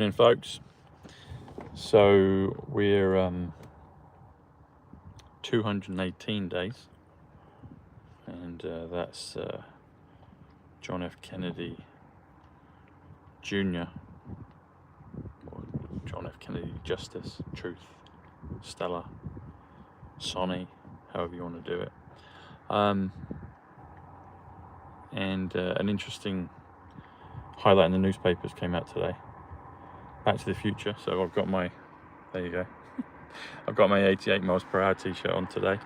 Morning, folks. So we're 218 days, and that's John F. Kennedy Jr. or John F. Kennedy Justice, Truth, Stella, Sonny, however you want to do it. And an interesting highlight in the newspapers came out today. Back to the Future. So I've got my, there you go. I've got my 88 miles per hour t-shirt on today.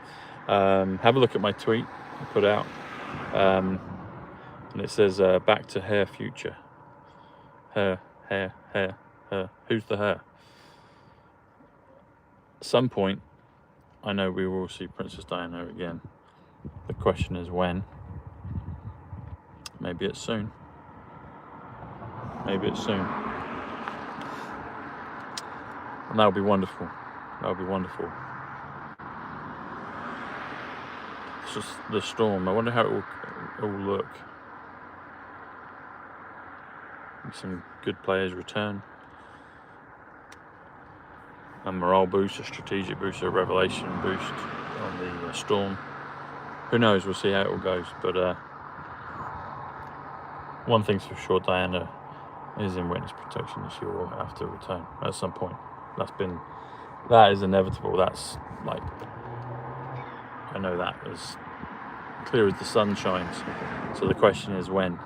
Have a look at my tweet I put out. And it says, back to Herr Future. Herr. Who's the Herr? At some point, I know we will see Princess Diana again. The question is when. Maybe it's soon. Maybe it's soon. And that'll be wonderful. That'll be wonderful. It's just the storm. I wonder how it will look. Some good players return. A morale boost, a strategic boost, a revelation boost on the storm. Who knows? We'll see how it all goes. But one thing's for sure, Diana is in witness protection and she will have to return at some point. That is inevitable. That's like, I know that as clear as the sun shines. So the question is when.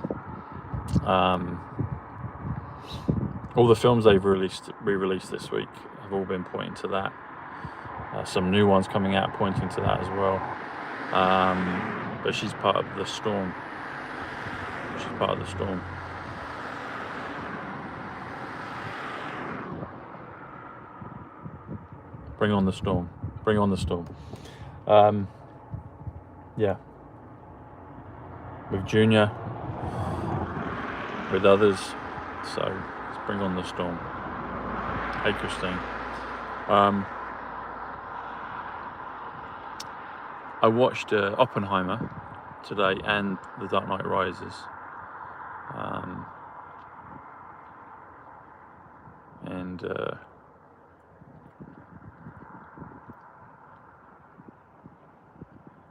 All the films they've re-released this week have all been pointing to that. Some new ones coming out pointing to that as well. But she's part of the storm. She's part of the storm. Bring on the storm. Bring on the storm. Yeah. With Junior, with others. So let's bring on the storm. Hey, Christine. I watched Oppenheimer today and The Dark Knight Rises.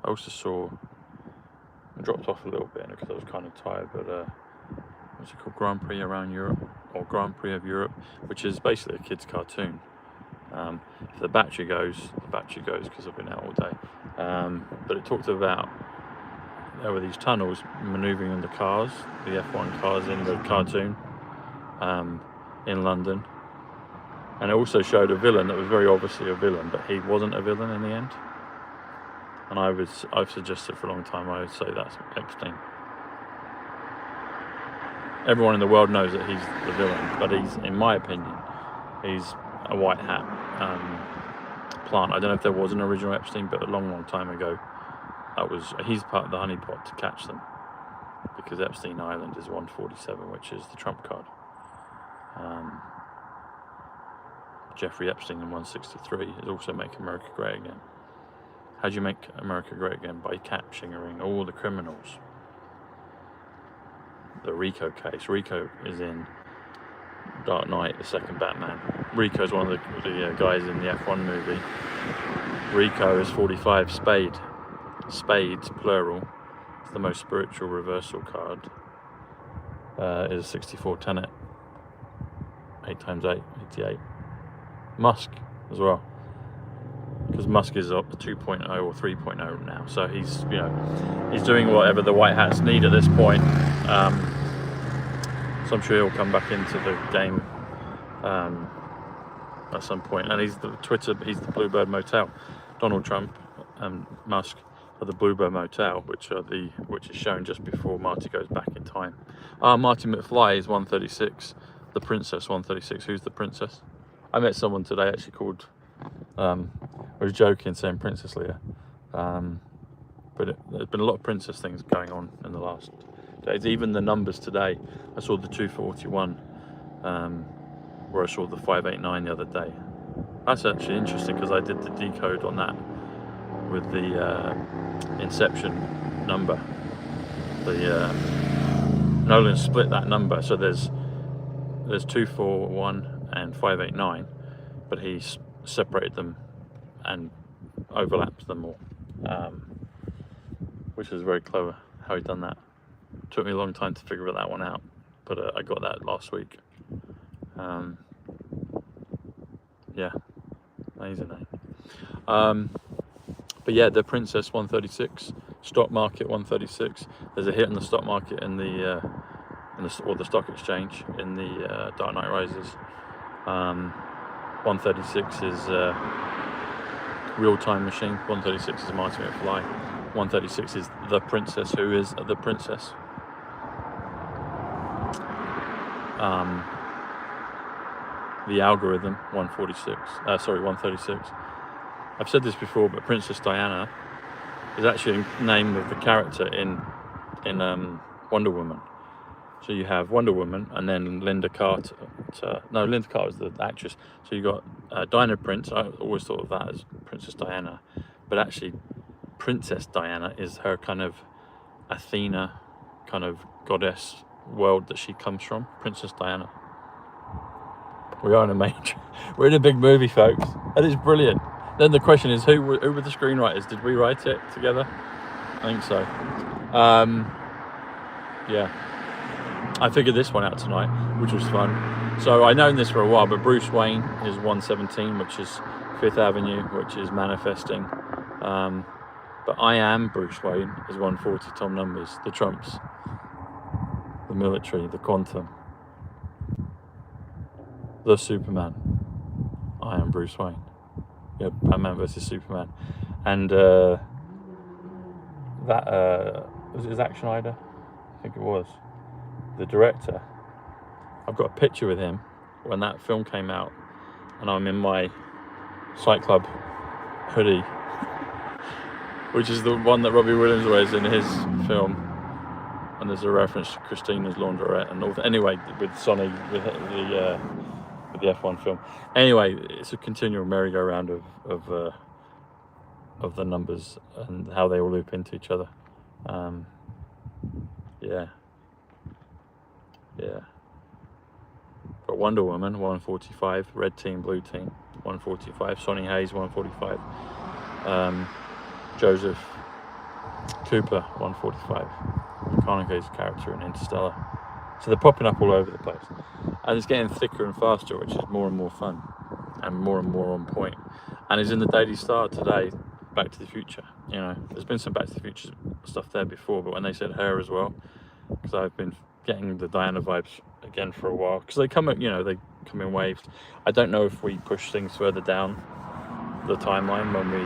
I also I dropped off a little bit because I was kind of tired, but what's it called? Grand Prix Around Europe, or Grand Prix of Europe, which is basically a kid's cartoon. If the battery goes because I've been out all day. But it talked about there were these tunnels manoeuvring in the cars, the F1 cars in the cartoon in London. And it also showed a villain that was very obviously a villain, but he wasn't a villain in the end. And I've suggested for a long time, I would say that's Epstein. Everyone in the world knows that he's the villain, but he's, in my opinion, he's a white hat plant. I don't know if there was an original Epstein, but a long time ago, he's part of the honeypot to catch them, because Epstein Island is 147, which is the trump card. Jeffrey Epstein in 163 is also Make America Great Again. How do you make America great again? By capturing all the criminals. The Rico case. Rico is in Dark Knight, the second Batman. Rico is one of the guys in the F1 movie. Rico is 45 spade. Spades, plural. It's the most spiritual reversal card. It is 64 tenet. 8 times 8, 88. Musk as well. Because Musk is up to 2.0 or 3.0 now, so he's doing whatever the white hats need at this point. So I'm sure he'll come back into the game at some point. And he's the Bluebird Motel. Donald Trump and Musk are the Bluebird Motel, which is shown just before Marty goes back in time. Marty McFly is 136, the Princess 136. Who's the princess? I met someone today actually called. I was joking saying Princess Leia, but there's been a lot of princess things going on in the last days. Even the numbers today, I saw the 241, where I saw the 589 the other day. That's actually interesting because I did the decode on that with the Inception number. Nolan split that number, so there's there's 241 and 589, but he's separated them and overlapped them all, which is very clever how he done that. Took me a long time to figure that one out, but I got that last week. Yeah, amazing, eh? But yeah, the Princess 136, stock market 136. There's a hit in the stock market in the stock exchange in the Dark Knight Rises. 136 is real-time machine. 136 is Marty McFly. 136 is the princess. Who is the princess? The algorithm 136. I've said this before, but Princess Diana is actually the name of the character in Wonder Woman. So you have Wonder Woman, and then Linda Carter. No, Linda Carter was the actress. So you got Diana Prince. I always thought of that as Princess Diana, but actually Princess Diana is her kind of Athena, kind of goddess world that she comes from. Princess Diana. We are in a we're in a big movie, folks, and it's brilliant. Then the question is, who were the screenwriters? Did we write it together? I think so. Yeah. I figured this one out tonight, which was fun. So I've known this for a while, but Bruce Wayne is 117, which is Fifth Avenue, which is manifesting. But I Am Bruce Wayne is 140, Tom Numbers, the Trumps, the military, the quantum, the Superman. I Am Bruce Wayne. Yeah, Batman versus Superman. And was it Zack Snyder? I think it was. The director. I've got a picture with him when that film came out, and I'm in my Fight Club hoodie, which is the one that Robbie Williams wears in his film, and there's a reference to Christina's Laundrette and all that. Anyway, with Sonny, with the F1 film. Anyway, it's a continual merry-go-round of the numbers and how they all loop into each other. Yeah. But Wonder Woman 145, red team, blue team 145, Sonny Hayes 145, Joseph Cooper 145, McConaughey's character in Interstellar. So they're popping up all over the place, and it's getting thicker and faster, which is more and more fun and more on point. And it's in the Daily Star today, Back to the Future. You know, there's been some Back to the Future stuff there before, but when they said Her as well, because I've been getting the Diana vibes again for a while, because they come in waves. I don't know if we push things further down the timeline when we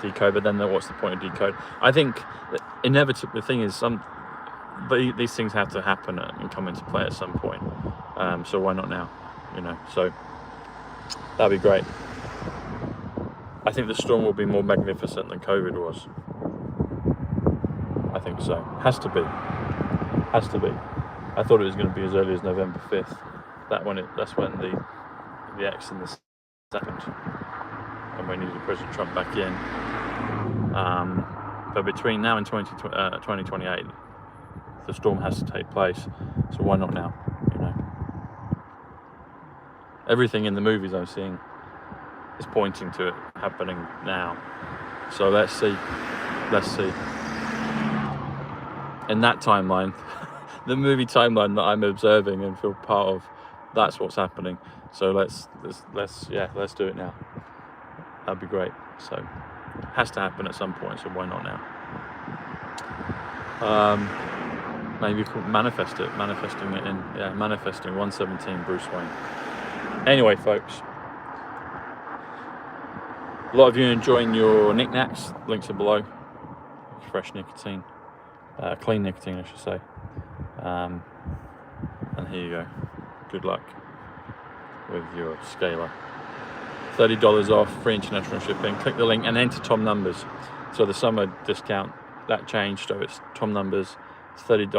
decode, but then what's the point of decode? I think inevitably the thing is these things have to happen and come into play at some point, so why not now? So that'd be great. I think the storm will be more magnificent than COVID was. I think so. Has to be. I thought it was going to be as early as November 5th. That's when the X and the happened, and we needed President Trump back in. But between now and 2028, the storm has to take place. So why not now? Everything in the movies I'm seeing is pointing to it happening now. So let's see. In that timeline, the movie timeline that I'm observing and feel part of, that's what's happening. So let's do it now. That'd be great. So it has to happen at some point, so why not now? Maybe you could manifesting 117 Bruce Wayne. Anyway, folks, a lot of you enjoying your knickknacks. Links are below. Fresh nicotine, clean nicotine, I should say. And here you go. Good luck with your scaler. $30 off, free international shipping. Click the link and enter Tom Numbers. So the summer discount that changed, so it's Tom Numbers. It's $30.